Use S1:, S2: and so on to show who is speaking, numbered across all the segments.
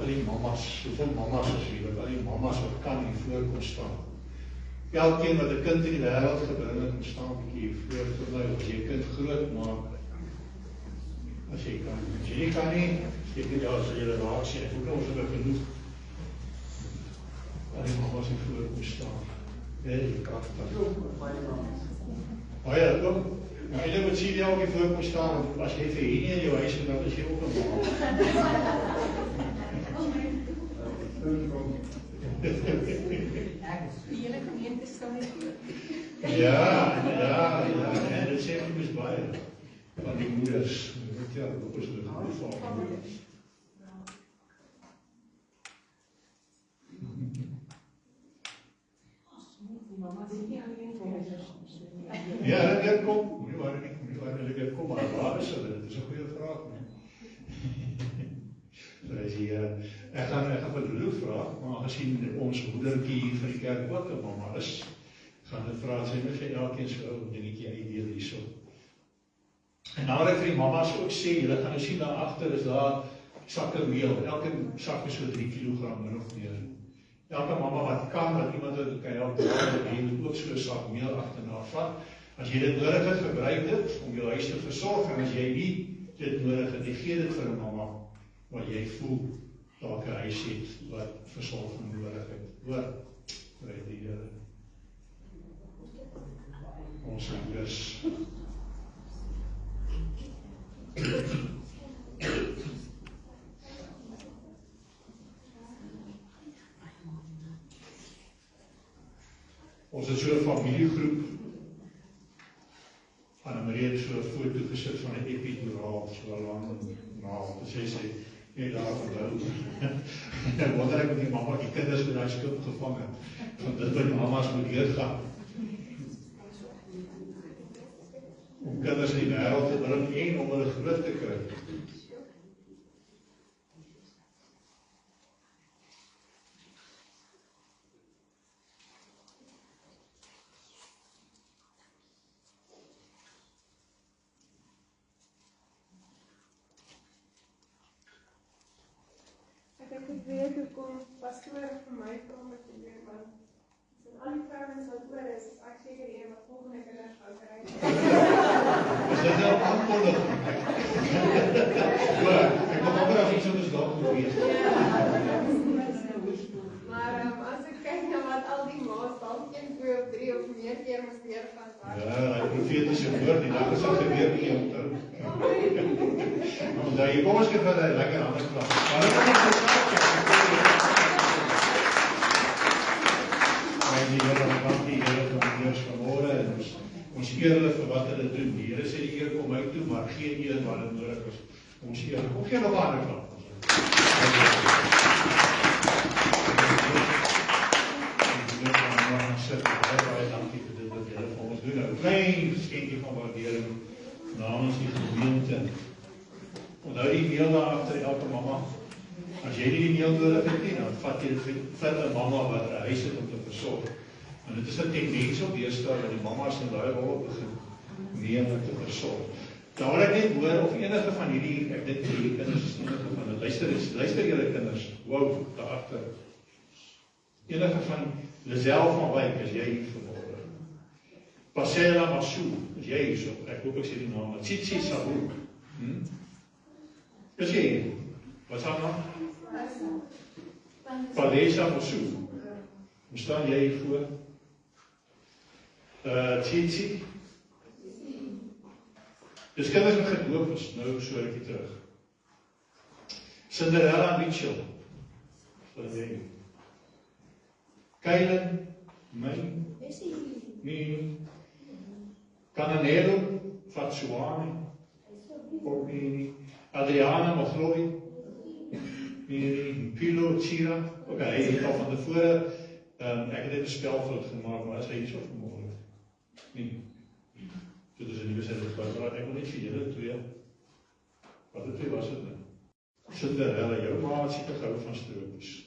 S1: al die mamas, soveel mamas is hier, al die mamas wat kan hier voor kom staan. Elkeen wat 'n kind in die wêreld gebring het, kom staan 'n bietjie hier voor vir my, as jy kind groot maak, as jy kan. As jy nie kan nie, steek dit as jy raak sien, ek hoor ons het genoeg. Al die mamas hier voor kom staan. Hey, pragtig. Oh ja, kom. Maar jy moet sien jy ook hier voor kom staan, as jy vir hier in jou huis en dan is jy ook 'n mama.
S2: Die hele gemeente staan nie voor.
S1: Ja, en dit sê ek is baie van die moeders. Ja, dat is het geval van moeders. Ja, dit kom. Moenie waar dit kom, maar waar is hulle? Dit is 'n goeie vraag. Ek gaan vir Lulu vra, maar aangezien ons moedertjie hier vir die kerk ook 'n mamma is, gaan dit vra sy net vir elkeen so 'n dingetjie uitdeel hierso. En nou dat ek vir die mamas ook sê, julle gaan nou sien daar agter is daar sakke meel. Elke sak is so 3 kg min of meer. Elke mamma wat kan, wat iemand wat kan help, jy moet ook so 'n sak meel agterna vat. As jy dit nodig het, gebruik dit om jou huis te versorg, en as jy nie dit nodig het, gee dit vir 'n mamma wat jy voel dalk 'n huis het wat versorging nodig het. Hoor, by die Here. Ons moeders. Ons het so 'n familiegroep. Anne-Marie het so 'n foto gesit van 'n epiduraal, so lang naal. Sy nee, daar onthou. En wonder ek met die mamma, die kinders met daai skip gevang het, want dit by die mamas moet deurgaan. Om kinders in die wêreld te bring en om hulle groot te kry.
S3: Ek weet hoe kom pastoor vir my kom met die leer, want al die vrouens wat oor is ek seker die een wat volgende kinders gaan kry.
S1: Is dit nou aankondiging? Ja, ek kom amper as iets anders dalk moet wees.
S3: Maar as ek kyk na wat al die ma's dalk 1, 2 of 3 of meer keer moes weer gaan wat.
S1: Ja, die profetiese woord, die dag is al gebeur nie onthou. Nou, jy kom ons gee vir 'n lekker ander klap. Die Here van die Here van die Here vanmôre en ons eer hulle vir wat hulle doen. Die Here sê die eer kom uit toe, maar geen eer wat dit nodig is. Ons eer. Kom gee nog 'n ander klap. Baie dankie vir dit wat julle vir ons doen. 'n Klein geskenkie van waardering namens die gemeente. Onthou die meel daar agter elke mamma. As jy nie die meel nodig het nie, dan vat jy dit vir 'n mamma wat 'n huis het om te versorg. En dit is 'n tendens op deesdae dat die mammas in daai rol begin neem om te versorg. Daar wil ek net hoor of enige van hierdie, ek dink hierdie kinders is enige van hulle, luister julle kinders, wow, daar agter. Enige van Lisel van Wyk, is jy hier vanmôre? Pasela Masu, is jy hier so? Ek hoop ek sê die naam, Tsitsi Sabu. Is jy hier? Wat is haar naam? Palesa Masu. Hoe staan jy hier voor? Tsitsi. Dus kinders wat gedoop is, nou so rukkie terug. Cinderella Mitchell. Wat jy? Kylen, nee. Cananelo, Fatsuani, ook nie. Adriana Magloi, nee. Pilo, Chira, ok, hy het al van tevore, ek het dit 'n spelfout gemaak, maar is hy nie so vermoedelijk? Nee. Dit is 'n nuwe set wat ek wil net vir julle twee. Wat het was dit nou? Cinderella, jou ma het seker gehou van strooppies.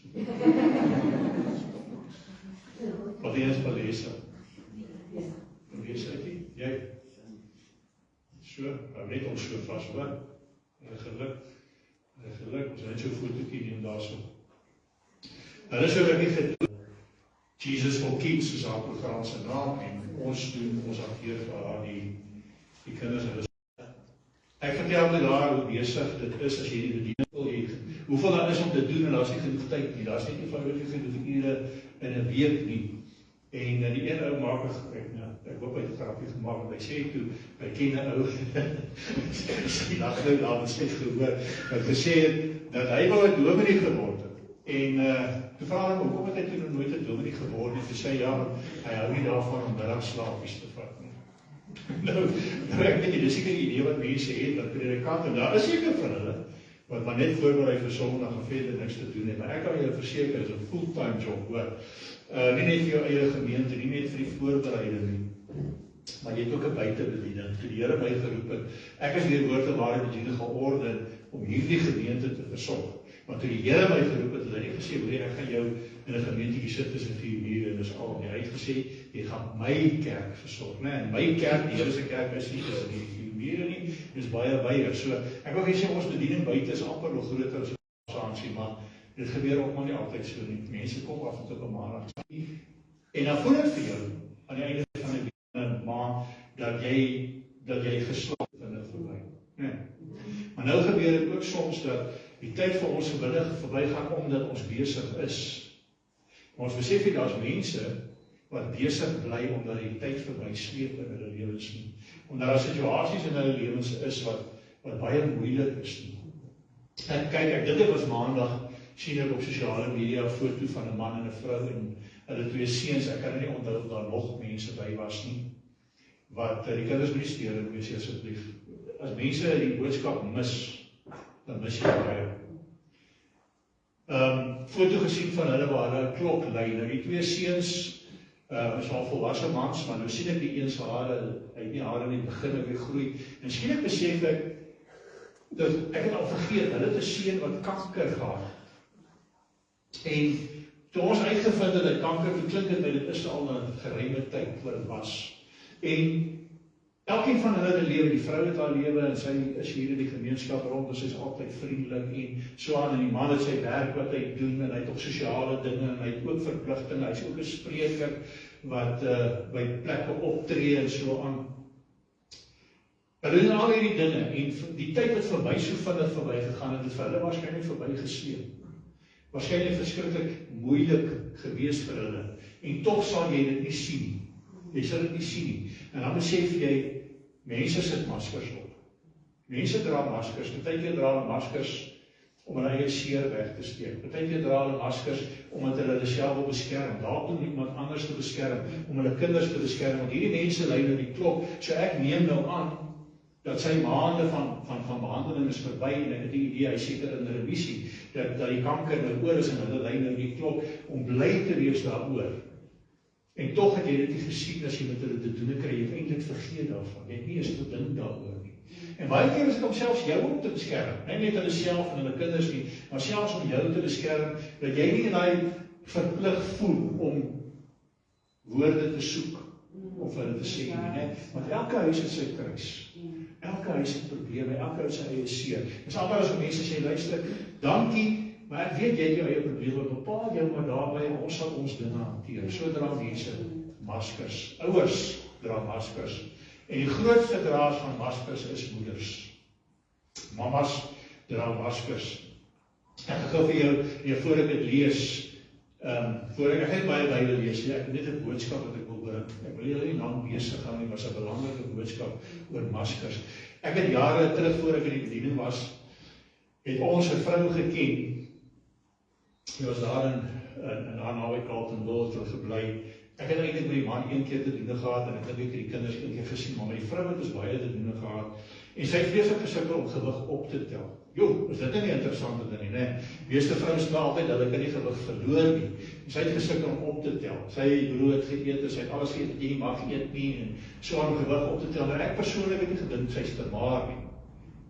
S1: Wat is Palesa? Palesa uitie? Jy? So, hou net ons so vast hoor. Geluk. Geluk, ons net so 'n fotootjie neem daarso. Hulle so rukkie gedoen. Jesus for Kids is haar program se naam en ons doen ons akteer vir haar die kinders hulle. Ek vertel my daar hoe besig dit is as jy die bediening wil hê. Hoeveel daar is om te doen en daar's nie genoeg tyd nie. Daar's net eenvoudig genoeg ure in 'n week nie. En die een ou maak ek hoop hy het 'n grapjie gemaak want hy sê toe by ken 'n ou die lag nou daar het steeds gehoor wat gesê het dat hy wou 'n dominee geword het. En toe vra hom hoekom het hy toe nooit 'n dominee geword nie? Toe sê ja, hy hou nie daarvan om middagslaapies te vat nie. Nou ek weet nie, dis seker 'n idee wat mense het dat predikante, daar is seker van hulle wat maar net voorberei vir Sondag en verder niks te doen het, maar ek kan julle verseker is 'n fulltime job, hoor. Nie net vir jou eie gemeente, nie net vir die voorbereiding nie, maar jy het ook 'n buitebediening. Toe die Here my geroep het, ek is deur woorde waarheid bediening georden om hierdie gemeente te versorg. Maar toe die Here my geroep het, het hy nie gesê, broer, ek gaan jou in 'n gemeentetjie sit tussen 4 mure en dis al nie. Hy het gesê, jy gaan my kerk versorg, né? En my kerk, die Here se kerk is nie tussen die 4 mure nie, dis baie wyer. So ek wil sê ons bediening buite is amper nog groter as ons aansien, maar dit gebeur ook maar nie altyd so nie. Mense kom af en toe op 'n maandag. En dan voel dit vir jou aan die einde van die maand dat jy geslaap in dit verby. Nee. Maar nou gebeur dit ook soms dat die tyd vir ons gewillig verbygaan omdat ons besig is. Maar ons besef nie daar's mense wat besig bly omdat die tyd verby sleep in hulle lewens nie. Omdat daar situasies in hulle lewens is wat baie moeilik is nie. En kyk, dit was maandag, sien ek op sosiale media 'n foto van 'n man en 'n vrou en hulle 2 seuns. Ek kan nie onthou of daar nog mense by was nie. Wat die kinders moet nie steur wees asseblief. As mense die boodskap mis, dan mis jy baie. Foto gesien van hulle waar hulle 'n klok lei. Nou die 2 seuns is al volwasse mans, maar nou sien ek die een se hare, hy het nie hare nie, begin weer groei. En skielik besef ek dat ek het al vergeet, hulle het 'n seun wat kanker gehad. En toe ons uitgevind het dat kanker, toe klink dit my, dit is al 'n geruime tyd voor dit was. En elkeen van hulle het 'n lewe, die vrou het haar lewe en sy is hier in die gemeenskap rond en sy is altyd vriendelik en so aan, en die man het sy werk wat hy doen en hy het ook sosiale dinge en hy het ook verpligtinge, hy is ook 'n spreker wat by plekke optree en so aan. Hulle doen al hierdie dinge en die tyd wat vir my so vinnig verby gegaan het vir hulle waarskynlik verby gesleep. Waarskynlik verskriklik moeilik gewees vir hulle en tog sal jy dit nie sien nie. Jy sal dit nie sien nie. En dan besef jy, mense sit maskers op. Mense dra maskers, partykeer dra hulle maskers om hulle eie seer weg te steek. Partykeer dra hulle maskers omdat hulle hulle self wil beskerm, dalk om iemand anders te beskerm, om hulle kinders te beskerm, want hierdie mense lei nou die klok. So ek neem nou aan dat sy maande van behandeling is verby en ek het die idee, hy seker in revisie, dat die kanker nou oor is en hulle lei nou die klok om bly te wees daaroor. En tog het jy dit nie gesien as jy met hulle te doen kry, jy het eintlik vergeet daarvan, jy het nie eens gedink daaroor nie. En baie keer is dit om selfs jou om te beskerm, nie net hulle self en hulle kinders nie, maar selfs om jou te beskerm, dat jy nie in daai verplig voel om woorde te soek, of hulle te sê nie, want elke huis het sy kruis. Elke huis het probleme, elke huis het sy eie seer. Dis amper as mense sê, luister, dankie, maar ek weet jy het jou eie probleme, bepaal jou maar daarby, ons sal ons dinge hanteer. So dra mense maskers, ouers dra maskers. En die grootste draers van maskers is moeders. Mamas dra maskers. Ek gaan vir jou voor ek dit lees, voor ek het baie Bybel lees, ek het net 'n boodskap wat ek wil bring. Ek wil julle nie lang besig hou nie, maar 'n belangrike boodskap oor maskers. Ek het jare terug voor ek in die bediening was, het ons 'n vrou geken. Sy was daar in haar naby Carletonville gebly. Ek het eintlik met die man een keer te doen gehad en ek het die kinders een keer gesien, maar met die vrou het ons baie te doen gehad. En sy het vreeslik gesukkel om gewig op te tel. Jo, is dit nie 'n interessante ding nie, né? Meeste vrouens sê altyd dat hulle kan nie gewig verloor nie. En sy het gesukkel om op te tel. Sy het brood geëet, sy het alles geëet wat jy nie mag eet nie en so aan gewig op te tel. Nou ek persoonlik het nie gedink sy is te maar nie.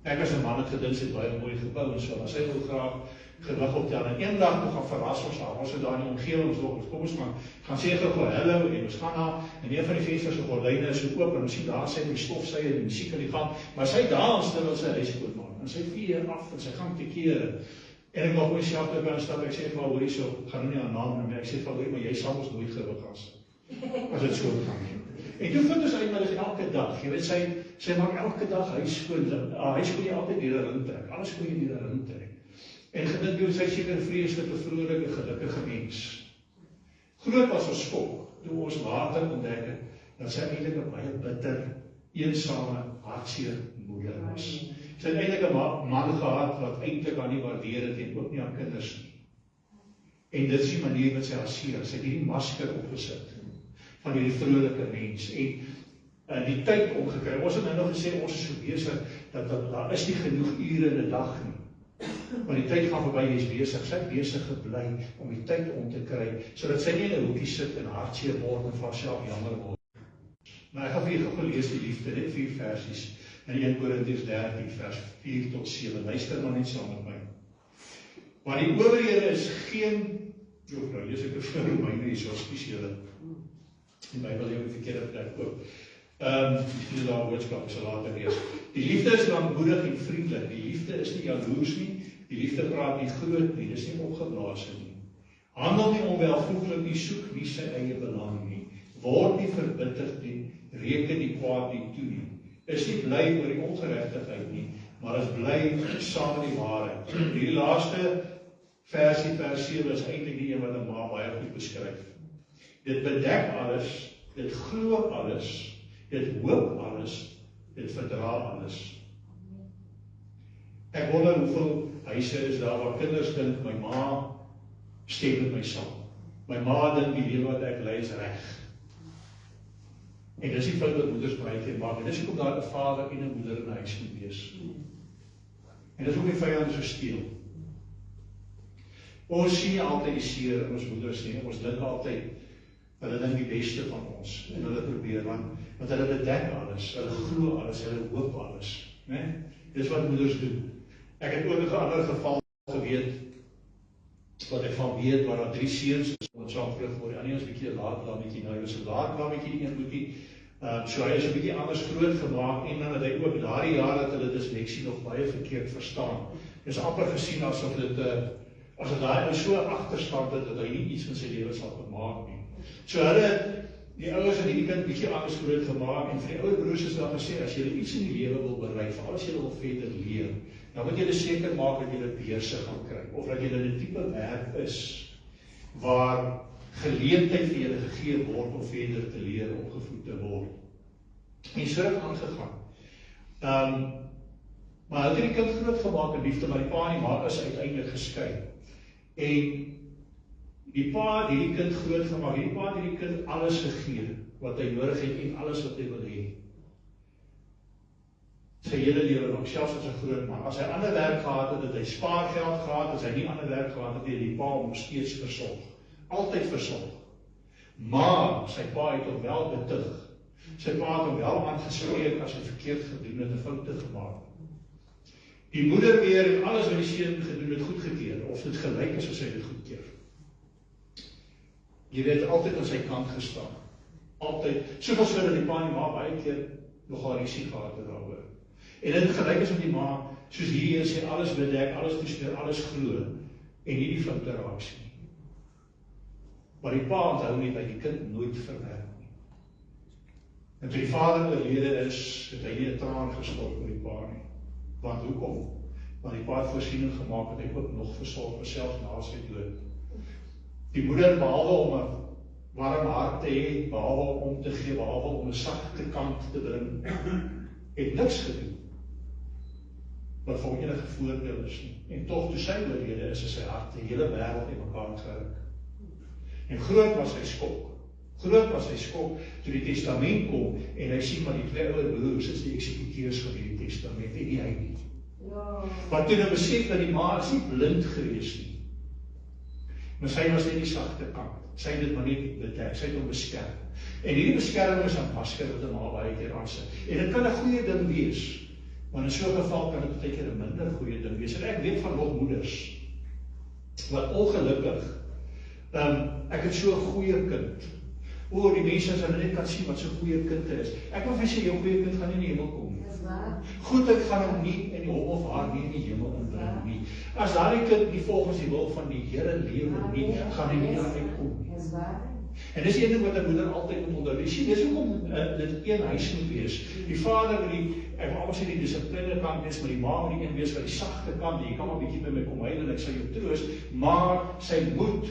S1: Ek as 'n man het gedink sy het baie mooi gebou en so, maar sy wil graag gewig optel. En eendag toe gaan verras ons haar. Ons het daar in die omgewing, ons kom ons maar gaan sê gou hallo en ons gaan na en een van die vensters se gordyne is so oop en ons sien daar sy met die stofsuier en die musiek in die gang, maar sy dans terwyl sy huis skoonmaak. en sy vee af, en sy gang te kere, en ek maak myself toe by een stap, ek sê vir haar, hoor hierso, ek gaan nou nie haar naam noem, ek sê vir haar, hoor, maar jy sal ons nooit gewig as dit so gaan nie. En toe vind ons uit, maar dit is elke dag, jy weet, sy maak elke dag huis skoon jy altyd deur 'n ring trek, alles skoon jy deur 'n ring trek. En gedink jy, sy seker 'n vreeslike, vrolike, gelukkige mens. Groot was ons skok, toe ons later ontdek het, dat sy eintlik 'n baie bitter, eensame, hartseer moeder was. Sy het eintlik 'n man gehad wat eintlik haar nie waardeer het en ook nie haar kinders nie. En dit is die manier wat sy haar seer. Sy het hierdie masker opgesit van hierdie vrolike mens en die tyd omgekry. Ons het nou nog gesê ons is so besig dat daar is nie genoeg ure in 'n dag nie. Maar die tyd gaan verby, jy is besig. Sy het besig gebly om die tyd om te kry sodat sy nie in 'n hoekie sit en hartseer word en vir haarself jammer word. Maar ek gaan vir julle gelees die liefde, net 4 versies in 1 Korintiërs 13 vers 4 tot 7. Luister maar net saam met my. Maar die owerhede is geen, nou lees ek dit vir Romeine hier so spesiale. Die Bybel het 'n verkeerde plek ook. Die daar boodskap ek sal later lees. Die liefde is lankmoedig en vriendelik. Die liefde is nie jaloers nie. Die liefde praat nie groot nie. Dis nie opgeblaas nie. Handel nie onwelvoeglik nie, soek nie sy eie belang nie. Word nie verbitterd nie, reken die kwaad nie toe nie. Is nie bly oor die ongeregtigheid nie, maar is bly saam met die waarheid. Hierdie laaste versie, vers 7, is eintlik die een wat 'n ma baie goed beskryf. Dit bedek alles, dit glo alles, dit hoop alles, dit verdra alles. Ek wonder hoeveel huise is daar waar kinders dink, my ma stem met my saam. My ma dink die lewe wat ek lei is reg. En dis die fout wat moeders baie keer maak. En dis hoekom daar 'n vader en 'n moeder in 'n huis moet wees. En dis hoekom die vyand so steel. Ons sien nie altyd die seer in ons moeders nie. Ons dink altyd hulle dink die beste van ons en hulle probeer want hulle bedek alles, hulle glo alles, hulle hoop alles, né? Dis wat moeders doen. Ek het ook 'n ander geval geweet wat ek van weet waar daar 3 seuns is wat saam terug word. Die ander is 'n bietjie laat lammetjie, nou is 'n laat lammetjie, die een boetie. So hy is 'n bietjie anders groot gemaak en dan het hy ook daardie jaar dat hulle disleksie nog baie verkeerd verstaan. Dis amper gesien asof dit as dit daai so agterstand het dat hy nie iets van sy lewe sal bemaak nie. So hulle, die ouers het die kind bietjie anders groot gemaak en vir die ouer broers is daar gesê, as jy iets in die lewe wil bereik, veral as jy wil verder leer, dan moet jy seker maak dat jy 'n beurse gaan kry, of dat jy in 'n tipe werk is, waar geleentheid vir julle gegee word om verder te leer, opgevoed te word. En so het aangegaan. Maar hy het die kind groot gemaak in liefde, maar die pa en die ma is uiteindelik geskei. En die pa het hierdie kind groot gemaak, die pa het hierdie kind alles gegee wat hy nodig het en alles wat hy wil hê. Sy hele lewe nog, selfs as 'n groot man. As hy ander werk gehad het, het hy spaargeld gehad, as hy nie ander werk gehad het, het die pa hom steeds versorg. Altyd versorg. Maar sy pa het hom wel betug. Sy pa het hom wel aangespreek as hy verkeerd gedoen het en foute gemaak. Die moeder weer het alles wat die seun gedoen het goedgekeur, of dit gelyk is as hy dit goedkeur. Jy weet, altyd aan sy kant gestaan. Altyd, soveel so dat die pa en die ma baie keer nogal risie gehad het daaroor. En dit gelyk is met die ma, soos hier sê, alles bedek, alles toespeer, alles glo, en nie die foute raak sien. Maar die pa onthou nie by die kind nooit verwerk nie. En toe die vader oorlede is, het hy nie 'n traan gestort oor die pa nie. Want hoekom? Want die pa het voorsiening gemaak dat hy ook nog versorg vir selfs na sy dood. Die moeder, behalwe om 'n warm hart te hê, behalwe om te gee, behalwe om 'n sagte kant te bring, het niks gedoen wat vir enige voordeel is nie. En tog toe sy oorlede is sy hart die hele wêreld in mekaar geruk. En groot was sy skok. Groot was sy skok toe die testament kom en hy sien maar die 2 ouer broers is die eksekuteurs van die testament en nie hy nie. Maar toe hy besef dat die ma is nie blind gewees nie. Maar sy was net die sagte kant. Sy het dit maar net bedek, sy het hom beskerm. En hierdie beskerming is 'n masker wat 'n ma baie keer aansit. En dit kan 'n goeie ding wees. Maar in so 'n geval kan dit baie keer 'n minder goeie ding wees. En ek weet van nog moeders wat ongelukkig, ek het so 'n goeie kind. O, die mense as hulle net kan sien wat so goeie kind is. Ek wil vir sê, jou goeie kind gaan nie in die hemel kom nie. Goedheid gaan hom nie in die hom of haar nie in die hemel inbring nie. As daardie kind nie volgens die wil van die Here lewe nie, gaan hy nie daaruit kom nie. En dis een ding wat 'n moeder altyd moet onderwys. Sien, dis hoekom dit een huis moet wees. Die vader moet ek wil almal sê die dissipline kant wees, maar die ma moet die een wees wat die sagte kant. Jy kan maar 'n bietjie by my kom huil en ek sal jou troos, maar sy moet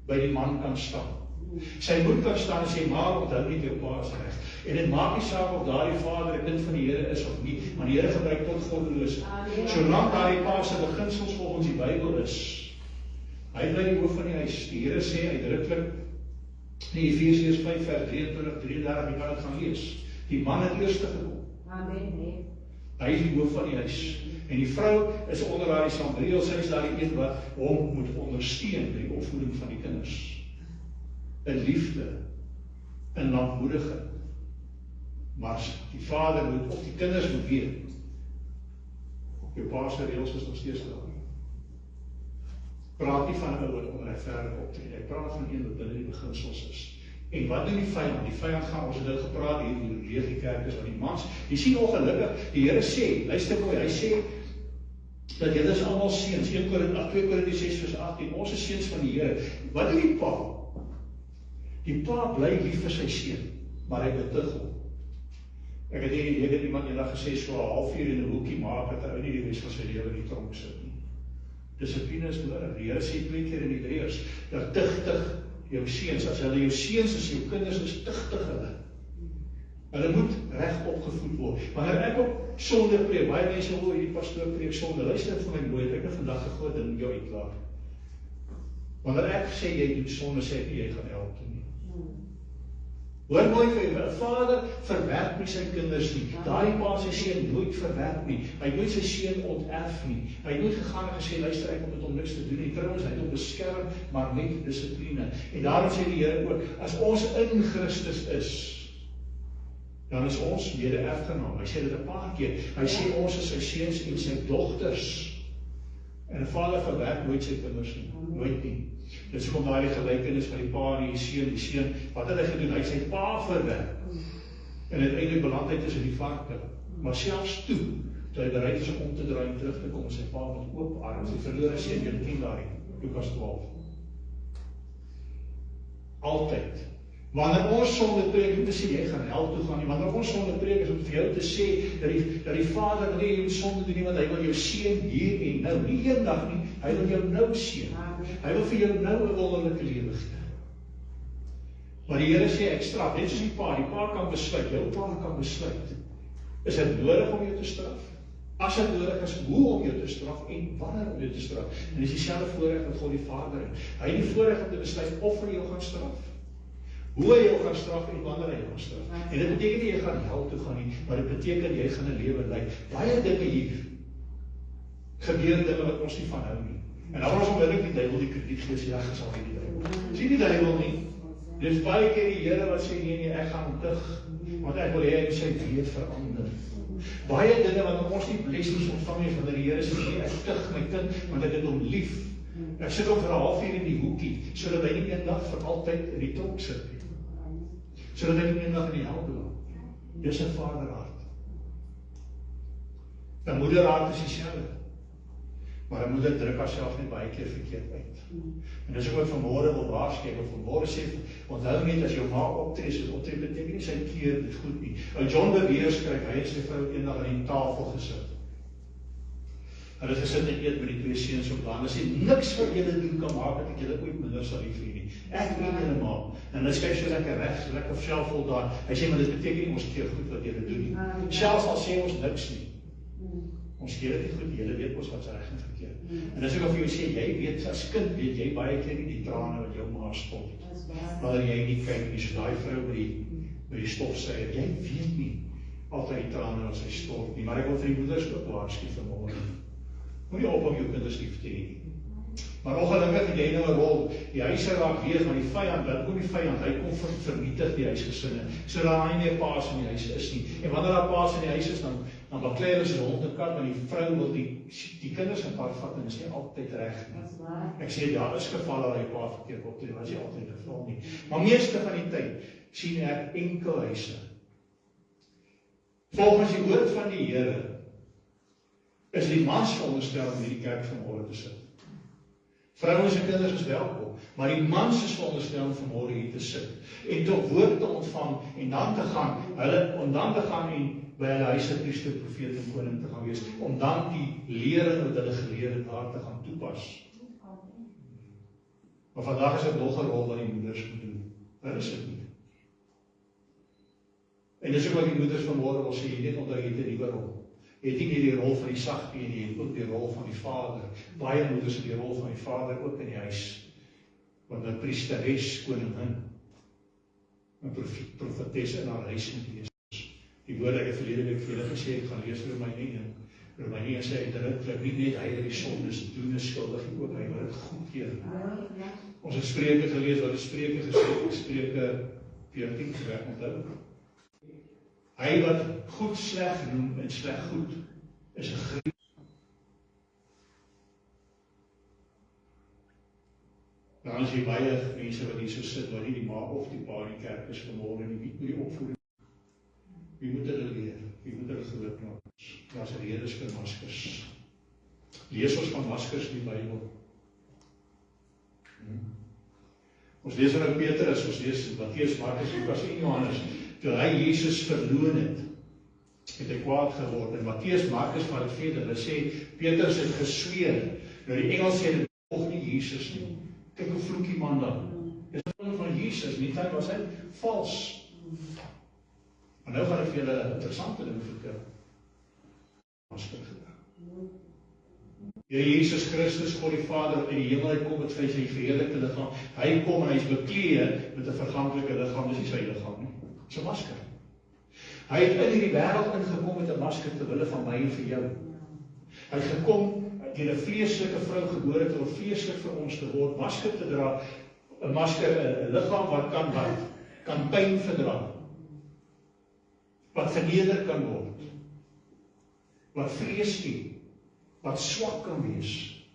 S1: by die man kan staan. Sy moet kan staan en sê, maar onthou nie jou pa is reg. En dit maak nie saak of daardie vader 'n kind van die Here is of nie, maar die Here gebruik tot goddelose. Solank daardie pa se beginsels volgens die Bybel is, hy bly die hoof van die huis. Die Here sê uitdruklik in Efesiërs 5 vers 23-33, jy kan dit gaan lees. Die man het eerste gekom.
S2: Amen.
S1: Hy is die hoof van die huis. En die vrou is onder haar die sambreel, sy is daar die een wat hom moet ondersteun by die opvoeding van die kinders. In liefde, in lankmoedigheid. Maar die vader moet, of die kinders moet weet, jou pa se reëls is nog steeds daar. Praat nie van 'n ou wat onregverdig optree. Ek praat van een wat binne die beginsels is. En wat doen die vyand? Die vyand gaan, ons het dit gepraat hier, hoe leeg die kerk is, wat die mans, jy sien ongelukkig, die Here sê, luister mooi, hy sê, dat julle is almal seuns, 2 Korintiërs 6 vers 18, ons is seuns van die Here. Wat doen die pa? Die pa bly lief vir sy seun, maar hy betug hom. Ek het iemand eendag gesê, so 'n halfuur in 'n hoekie maak, dat hy nie die res van sy lewe in die tronk sit nie. Dissipline is nodig. Die Here sê 2 keer in Hebreërs, dat tig jou seuns, as hulle jou seuns is, jou kinders is tig hulle. Hulle moet reg opgevoed word. Wanneer ek op sonde preek, baie mense hoor hierdie pastoor preek sonde, luister vir my mooi, ek het vandag gegloed in jou uitlaat. Wanneer ek sê jy doen sonde, sê ek nie jy gaan help nie. Hoor mooi vir jou, 'n vader verwerp nie sy kinders nie. Daai pa sy seun nooit verwerp nie. Hy het nooit sy seun onterf nie. Hy het nooit gegaan en gesê, luister, ek kom met hom niks te doen nie. Trouwens, hy het hom beskerm, maar met dissipline. En daarom sê die Here ook, as ons in Christus is, dan is ons mede-erfgenaam. Hy sê dit 'n paar keer. Hy sê ons is sy seuns en sy dogters. En 'n vader verwerp nooit sy kinders nie. Nooit nie. Dit is kom daai gelykenis van die pa en die seun, wat het hy gedoen? Hy het sy pa verwerp. En uiteindelik beland hy tussen die varke. Maar selfs toe hy bereid is om te draai en terug te kom, sy pa met oop arms, die verlore seun, jy ken daai, Lukas 12. Altyd. Wanneer ons sonde preek, om te sê, jy gaan hel toe gaan nie. Wanneer ons sonde preek, is om vir jou te sê, dat die vader wil jy sonde doen nie, want hy wil jou seën hier en nou. Nie eendag nie, hy wil jou nou seën. Hy wil vir jou nou 'n wonderlike lewe gee. Maar die Here sê, ek straf, net soos die pa kan besluit, jou pa kan besluit. Is dit nodig om jou te straf? As dit nodig is, hoe om jou te straf en wanneer om jou te straf? En dis dieselfde voorreg wat God die Vader het. Hy het die voorreg om te besluit of hy jou gaan straf. Hoe hy jou gaan straf en wanneer hy jou gaan straf. En dit beteken nie jy gaan hel toe gaan nie, maar dit beteken jy gaan 'n lewe lei. Baie dinge hier gebeur dinge wat ons nie van hou nie. En dan ons onmiddellik die duiwel die krediet gee, sê reg is al die duiwel. Sien die duiwel nie? Dis baie keer die Here wat sê nee, ek gaan tig, want ek wil hê hy sy weet verander. Baie dinge wat ons nie blessings ontvang nie van die Here sê nee, ek tig my kind, want ek het hom lief. Ek sit hom vir 'n halfuur in die hoekie, sodat hy nie eendag vir altyd in die tronk sit nie. Sodat hy nie eendag in die hel beland. Dis 'n vaderhart. 'n moederhart is dieselfde. Maar 'n moeder druk haarself net baie keer verkeerd uit. En dis ook wat vanmôre wil waarsku, of vanmôre sê, onthou net as jou ma optree, soos optree beteken nie sy keer dit goed nie. Ou John Bevere skryf, hy en sy vrou eendag aan die tafel gesit. Hulle het gesit en eet met die 2 seuns op dan. Hulle sê niks wat julle doen kan maak dat ek julle ooit minder sal lief hê nie. Ek weet julle ma. En hulle skryf so lekker reg, so lekker selfvoldaan. Hy sê maar dit beteken nie ons keer goed wat julle doen nie. Selfs al sê ons niks nie. Ons keer dit nie goed, julle weet ons wat's reg en verkeerd. En dis ook of jy sê, jy weet, as kind weet jy baie keer nie die trane wat jou ma stort. Wanneer jy nie kyk nie, so daai vrou by die stofsuier, jy weet nie altyd die trane wat sy stort nie, maar ek wil vir die moeders ook waarsku vanmôre. Moenie op om jou kinders lief te hê nie. Maar ongelukkig het jy nou 'n rol, die huise raak leeg, maar die vyand, wat kom die vyand? Hy kom vernietig die huisgesinne, so daar nie meer paas in die huis is nie. En wanneer daar paas in die huis is, dan Dan baklei hulle soos 'n hond en kat, want die vrou wil die kinders apart vat en is nie altyd reg nie. Ek sê daar is gevalle waar die pa verkeerd optree, maar is nie altyd die geval nie. Maar meeste van die tyd sien ek enkel huise. Volgens die woord van die Here is die mans veronderstel om hierdie kerk vanmôre te sit. Vrouens en kinders is welkom, maar die mans is veronderstel om vanmôre hier te sit en tot woord te ontvang en dan te gaan en by hulle huise priester, profeet en koning te gaan wees, om dan die lering wat hulle geleer het daar te gaan toepas. Maar vandag is dit nog 'n rol wat die moeders moet doen. Dit is dit nie. En dis ook wat die moeders vanmôre wil sê, jy net onthou jy het 'n nuwe rol. Jy het nie net die rol van die sagpeen nie, jy het ook die rol van die vader. Baie moeders het die rol van die vader ook in die huis. Want 'n priesteres, koningin, 'n profetes in haar huis moet wees. Die woorde ek verlede week vir julle gesê, ek gaan lees Romeine sê uitdruklik, nie net hy wat die sondes doen is skuldig, ook hy wat dit goedkeur. Ons het Spreuke gelees wat die Spreuke gesê, Spreuke 14 gewerk onthou. Hy wat goed sleg noem en sleg goed, is 'n grief. Dan is hier baie mense wat hier so sit, waar nie die ma of die pa in die kerk is vanmôre nie, wie moet die opvoeding? Wie moet hulle leer? Wie moet hulle groot maak? Daar's redes vir maskers. Lees ons van maskers in die Bybel. Ons lees van Petrus, ons lees Matteus, Markus, Lukas en Johannes. Toe hy Jesus verloon het hy kwaad geword. En Matteus, Markus van het verder, hulle sê, Petrus het gesweer. Nou die Engels sê, dit volg nie Jesus nie. Kyk hoe vloek die man dan. Dis van Jesus, nie tyd was hy vals. Maar nou gaan ek vir julle interessante ding vertel. Masker gedra. Here Jesus Christus, God die Vader, in die hemel kom met sy verheerlikte liggaam. Hy kom en hy's bekleed met 'n verganklike liggaam, dis nie sy liggaam nie. Dis 'n masker. Hy het in hierdie wêreld ingekom met 'n masker ter wille van my en vir jou. Hy het gekom deur 'n vleeslike vrou gebore te word, vleeslik vir ons te word, masker te dra, 'n masker, 'n liggaam wat kan pyn verdra, wat verneder kan word, wat vrees nie, wat swak kan wees,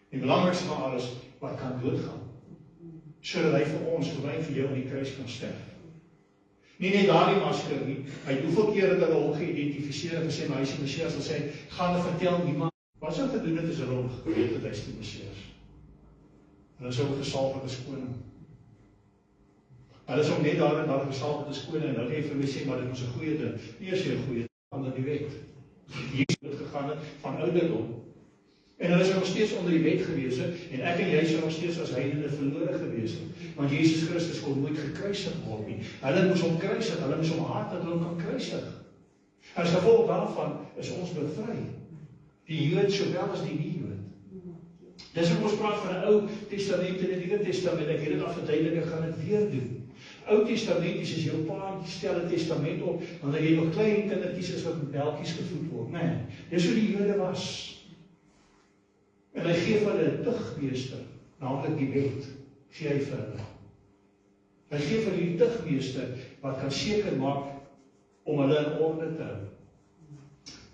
S1: en belangrikste van alles, wat kan doodgaan, sodat hy vir ons, vir my en vir jou in die kruis kan sterf. Nie net daardie masker nie, hy het hoeveel keer dat hulle hom geïdentifiseer en gesê, maar hy is die Messias, en sê, gaan hulle vertel niemand, wat sou gedoen het is hulle hom geweet dat hy is die Messias. Hulle sou hom gesalf as koning. Hulle is hom net daar gesalf as koning, en nou vir my sê, maar dit was 'n goeie ding, nie as jy 'n goeie ding, onder die wet. Jesus het gegaan van ouderdom, en hulle is nog steeds onder die wet gewees, en ek en jy sou nog steeds as heidene verlore gewees het, want Jesus Christus kon nooit gekruisig word nie. Hulle moes hom kruisig, hulle moes hom haat dat hulle hom kan kruisig. As gevolg daarvan is ons bevry, die Jood sowel as die nie-Jood. Dis wat ons praat van 'n Ou Testament en 'n Nuwe Testament, ek het dit al verduidelik, ek gaan dit weer doen. Ou Testamenties is jou pa stel 'n testament op, wanneer jy nog klein kindertjies is wat met melkies gevoed word. Nee, dis hoe die Jode was. En hy gee vir hulle 'n tugmeester, naamlik die wet, gee hy vir hulle. Hy gee vir die tugmeester wat kan seker maak om hulle in orde te hou.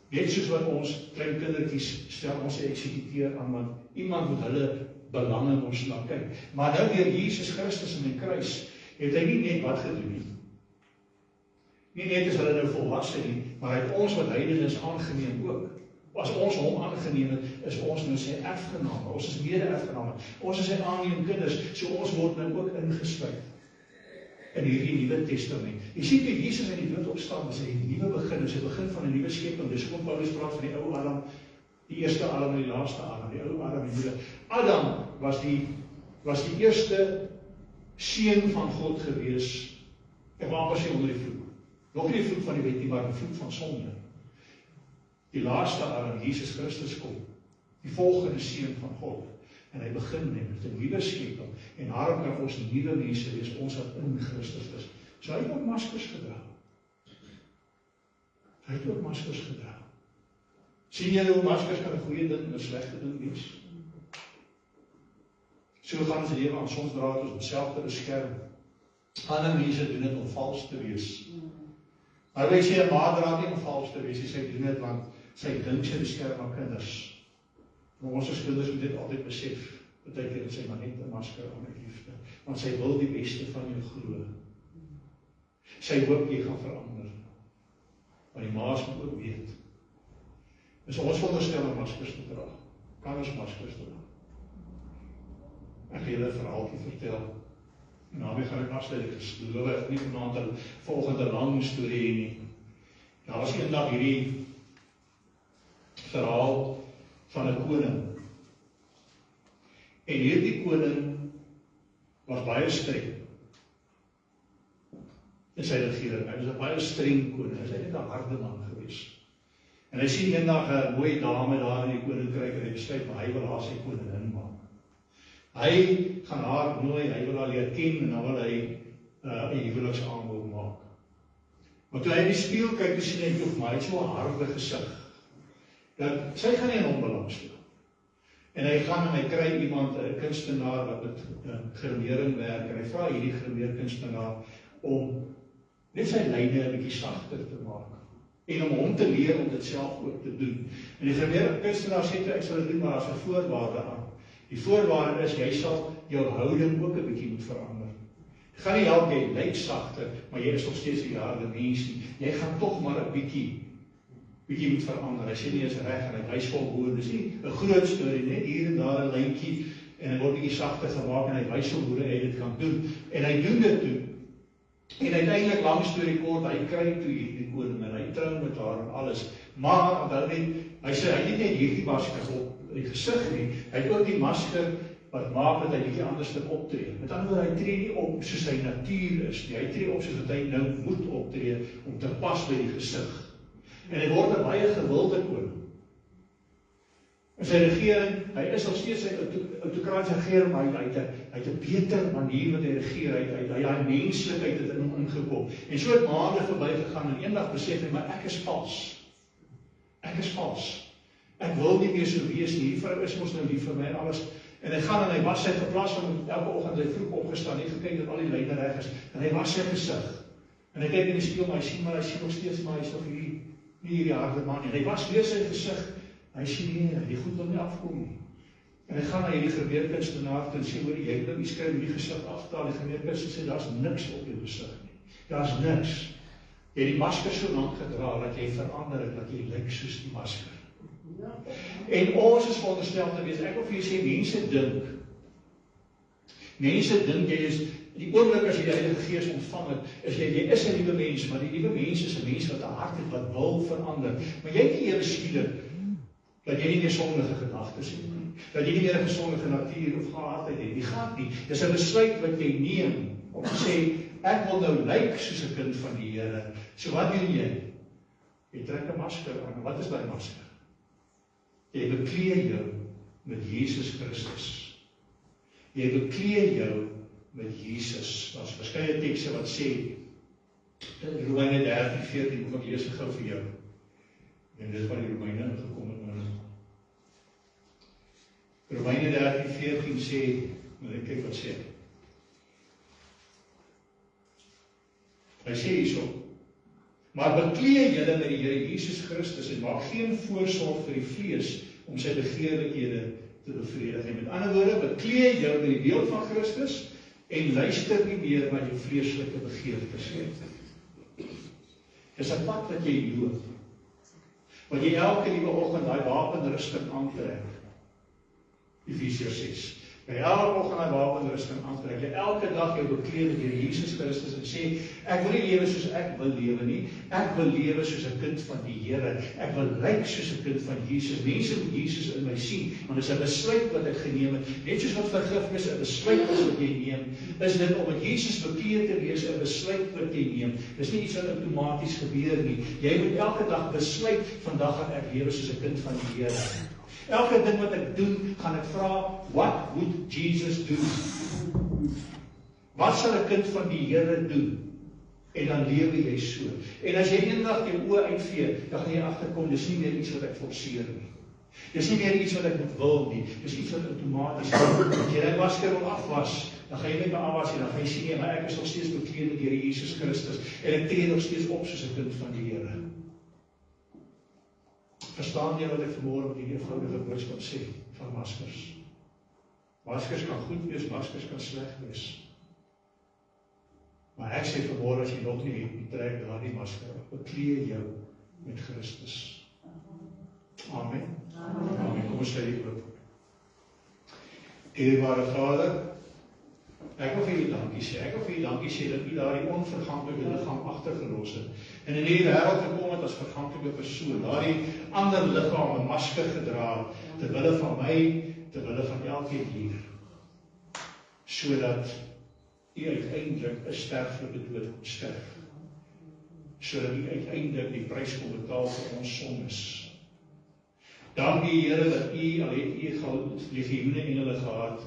S1: Net soos wat ons klein kindertjies stel ons eksekuteer aan, want iemand moet hulle belange ons na kyk. Maar nou deur Jesus Christus in die kruis het hy nie net wat gedoen nie. Nie net is hulle nou volwasse nie, maar hy het ons wat heidene is aangeneem ook. As ons hom aangeneem het, is ons nou sy erfgename. Ons is mede-erfgename. Ons is sy aangeneem kinders, so ons word nou ook ingesluit in hierdie Nuwe Testament. Jy sien toe Jesus uit die dood opstaan, is hy die nuwe begin, is die begin van 'n nuwe skeping. Dis hoekom Paulus praat van die ou Adam, die eerste Adam en die laaste Adam, die ou Adam en die nuwe. Adam was die eerste seun van God gewees. Ek wou amper sê onder die vloek. Nog nie die vloek van die wet nie, maar die vloek van sonde. Die laaste Adam, Jesus Christus kom, die volgende seun van God. En hy begin met 'n nuwe skeping. En daarom kan ons nuwe mense wees, ons wat in Christus is. So hy het ook maskers gedra. Hy het ook maskers gedra. Sien julle hoe maskers kan 'n goeie ding en 'n slegte ding wees? So gaan ons lewe aan, soms dra dit ons om self te beskerm. Ander mense doen dit om vals te wees. Maar wil sê, 'n ma dra nie om vals te wees, sy doen dit want sy dink sy beskerm haar kinders. Maar ons as kinders moet dit altyd besef, beteken dit sy maar net 'n masker aan die liefde, want sy wil die beste van jou glo. Sy hoop jy gaan verander. Maar die ma's moet ook weet, is ons veronderstel om maskers te dra, kan ons maskers dra. Ek gaan julle 'n verhaaltjie vertel. En daarmee gaan ek afsluit, ek geloof ek nie vanaand 'n volgende lang storie hê nie. Daar was eendag hierdie verhaal van 'n koning. En hierdie koning was baie streng in sy regering. Hy was 'n baie streng koning, hy was eintlik 'n harde man gewees. En hy sien eendag 'n mooi dame daar in die koninkryk en hy besluit, maar hy wil haar sy koningin maak. Hy gaan haar nooi, hy wil haar leer ken en dan wil hy 'n huweliksaanbod maak. Maar toe hy in die spieël kyk, toe sien hy tog, maar hy het so 'n harde gesig, dat sy gaan nie in hom belangstel. En hy gaan en hy kry iemand, 'n kunstenaar wat met grimering werk, en hy vra hierdie grimeerkunstenaar om net sy lyne 'n bietjie sagter te maak en om hom te leer om dit self ook te doen. En die grimeerkunstenaar sê toe, ek sal dit doen, maar daar's 'n voorwaarde aan. Die voorwaarde is, jy sal jou houding ook 'n bietjie moet verander. Dit gaan nie help jy lyk sagter, maar jy is nog steeds 'n harde mens nie. Jy gaan tog maar 'n bietjie moet verander. Hy sê nie is reg en hy wys vol woorde. Dis nie 'n groot storie, net hier en daar 'n lyntjie en hy word bietjie sagter gemaak en hy wys vol woorde hy dit kan doen. En hy doen dit toe. En uiteindelik, lang storie kort, hy kry toe hierdie koning en hy trou met haar en alles. Maar onthou net, hy sê hy het net hierdie masker op die gesig nie. Hy het ook die masker wat maak dat hy bietjie anders te optree. Met ander woorde, hy tree nie op soos sy natuur is nie. Hy tree op soos wat hy nou moet optree om te pas by die gesig. En hy word 'n baie gewilde koning. In sy regering, hy is nog steeds sy autokratiese regering, maar hy het 'n beter manier wat hy regeer, hy menslikheid het in hom ingekom. En so het maande verbygegaan en eendag besef hy, maar ek is vals. Ek is vals. Ek wil nie meer so wees nie, die vrou is mos nou lief vir my en alles. En hy gaan en hy was sy geplaas van elke oggend, hy vroeg opgestaan, hy gekyk dat al die lyne reg is, en hy was sy gesig. En hy kyk in die spieël, maar hy sien nog steeds, maar hy is nog nie hierdie harde man nie. En hy was weer sy gesig, hy sien nie, die goed wil nie afkom nie. En hy gaan na hierdie grimeerkunstenaar toe en sê, hoor, jy wil nie skryf die gesig aftaal, die grimeerkunstenaar sê, daar's niks op jou gesig nie. Daar's niks. Jy het die masker so lank gedra, dat jy verander het, dat jy lyk soos die masker. En ons is veronderstel te wees, ek wil vir jy sê, mense dink jy is, die oomblik as jy die Heilige Gees ontvang het, is jy is 'n nuwe mens, maar die nuwe mens is 'n mens wat 'n hart het, wat wil verander. Maar jy het nie ewe skielik, dat jy nie meer sondige gedagtes het nie, dat jy nie meer 'n gesondige natuur of gehardheid het, die gaat nie. Dis 'n besluit wat jy neem, om te sê, ek wil nou lyk soos 'n kind van die Here. So wat doen jy? Jy trek 'n masker aan. Wat is daai masker? Jy bekleed jou met Jesus Christus. Jy bekleed jou met Jesus. Daar's verskeie tekste wat sê, in Romeine 13:14, kom ek lees gou vir jou. En dit is van die Romeine ingekom het nou. Romeine 13:14 sê, moet ek kyk wat sê. Hy sê hierso, maar bekleed julle met die Here Jesus Christus en maak geen voorsorg vir die vlees om sy begeerlikhede te bevredig. En met ander woorde, bekleed jou met die beeld van Christus en luister nie meer wat jou vleeslike begeertes sê. Dis 'n pad wat jy loop. Want jy elke liewe oggend daai wapenrusting aantrek. Efesiërs 6. By elke oggend daai wapenrusting aantrek. Jy elke dag jou bekleed met Here Jesus Christus en sê, ek wil nie lewe soos ek wil lewe nie. Ek wil lewe soos 'n kind van die Here. Ek wil lyk soos 'n kind van Jesus. Mense moet Jesus in my sien, want dit is 'n besluit wat ek geneem het. Net soos wat vergifnis 'n besluit is wat jy neem, is dit om met Jesus bekleed te wees 'n besluit wat jy neem. Dis nie iets wat outomaties gebeur nie. Jy moet elke dag besluit, vandag gaan ek lewe soos 'n kind van die Here. Elke ding wat ek doen, gaan ek vra, what would Jesus do? Wat sal 'n kind van die Here doen? En dan lewe jy so. En as jy eendag jou oë uitvee, dan gaan jy agterkom, dis nie meer iets wat ek forceer nie. Dis nie meer iets wat ek moet wil nie, dis iets wat outomaties is. As jy die masker wil afwas, dan gaan jy met my afwas en dan gaan jy sien, maar ek is nog steeds bekleed met die Here Jesus Christus en ek tree nog steeds op soos 'n kind van die Here. Verstaan jy wat ek vanmôre met die eenvoudige boodskap sê van maskers? Maskers kan goed wees, maskers kan sleg wees. Maar ek sê vanmôre as jy nog nie het, trek daardie masker op, bekleed jou met Christus. Amen. Amen. Kom ons sluit die oop. Eerbare Vader, ek wil vir U dankie sê. Ek wil vir U dankie sê dat U daardie onverganklike liggaam agtergelos het en in hierdie wêreld gekom het as verganklike persoon. Daardie ander liggaam 'n masker gedra ter wille van my, ter wille van elkeen hier. Sodat U uiteindelik 'n sterflike dood kon sterf. Sodat U uiteindelik die prys kon betaal vir ons sondes. Dankie Here dat U al het U legioene engele gehad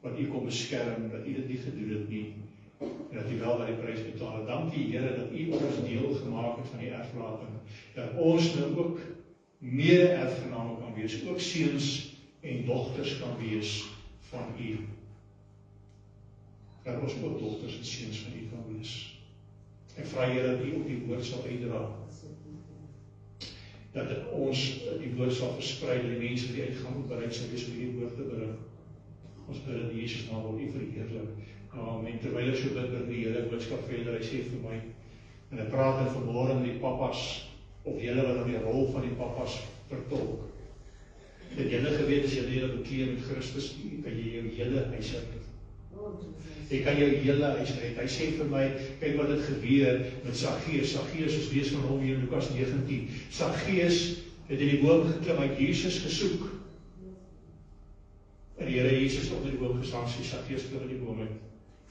S1: wat U kon beskerm, dat U dit nie gedoen het nie en dat U wel daardie prys betaal het. Dankie Here dat U ons deel gemaak het van die erflating, dat ons nou ook mede-erfgename kan wees, ook seuns en dogters kan wees van U. Dat ons ook dogters en seuns van U kan wees. Ek vra Here dat U ook die woord sal uitdra. Dat ons die woord sal versprei, dat die mense die uitgaan ook bereid sal wees om die woord te bring. Ons bid in Jesus naam word U verheerlik. Amen. Terwyl ek so bid in die Here boodskap verder, hy sê vir my, en ek praat dan vanmôre met die pappas, of julle wat dan die rol van die pappas vertolk. Het julle geweet as julle bekleed met Christus, kan jy jou hele huis uit. Jy kan jou hele huis uit. Hy sê vir my, kyk wat het gebeur met Saggeus. Saggeus is lees van hom hier in Lukas 19. Saggeus het in die boom geklim, hy het Jesus gesoek. En die Here Jesus op die boom gestaan, sê Saggeus klim in die boom uit.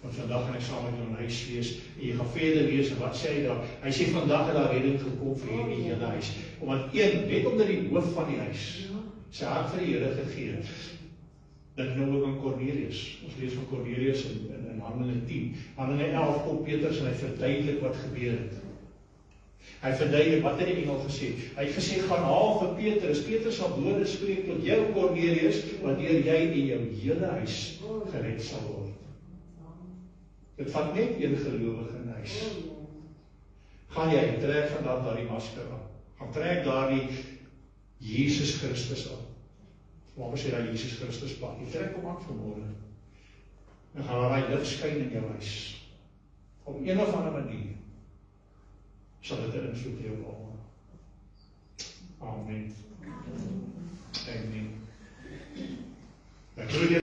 S1: Van vandag gaan ek saam met jou in huis lees. En jy gaan verder lees, en wat sê hy daar? Hy sê vandag het daar redding gekom vir hierdie hele huis. Omdat een, net onder die hoof van die huis, sy hart vir die Here gegee het. Dink nou ook aan Cornelius. Ons lees van Cornelius in Handelinge 10. Handelinge 11 kom Petrus en hy verduidelik wat gebeur het. Hy verduidelik wat het die engel gesê. Hy het gesê, gaan haal vir Petrus. Petrus sal woorde spreek tot jou Cornelius, waardeur jy en jou hele huis gered sal word. Dit vat net een gelowige in huis. Gaan jy, trek vandag daardie masker aan. Gaan trek daardie Jesus Christus aan. Waarom sê dat Jesus Christus pak? Jy trek hom aan vanmôre. En gaan daai lig skyn in jou huis. Op een of ander manier sal dit 'n invloed hê op almal. Amen. Amen.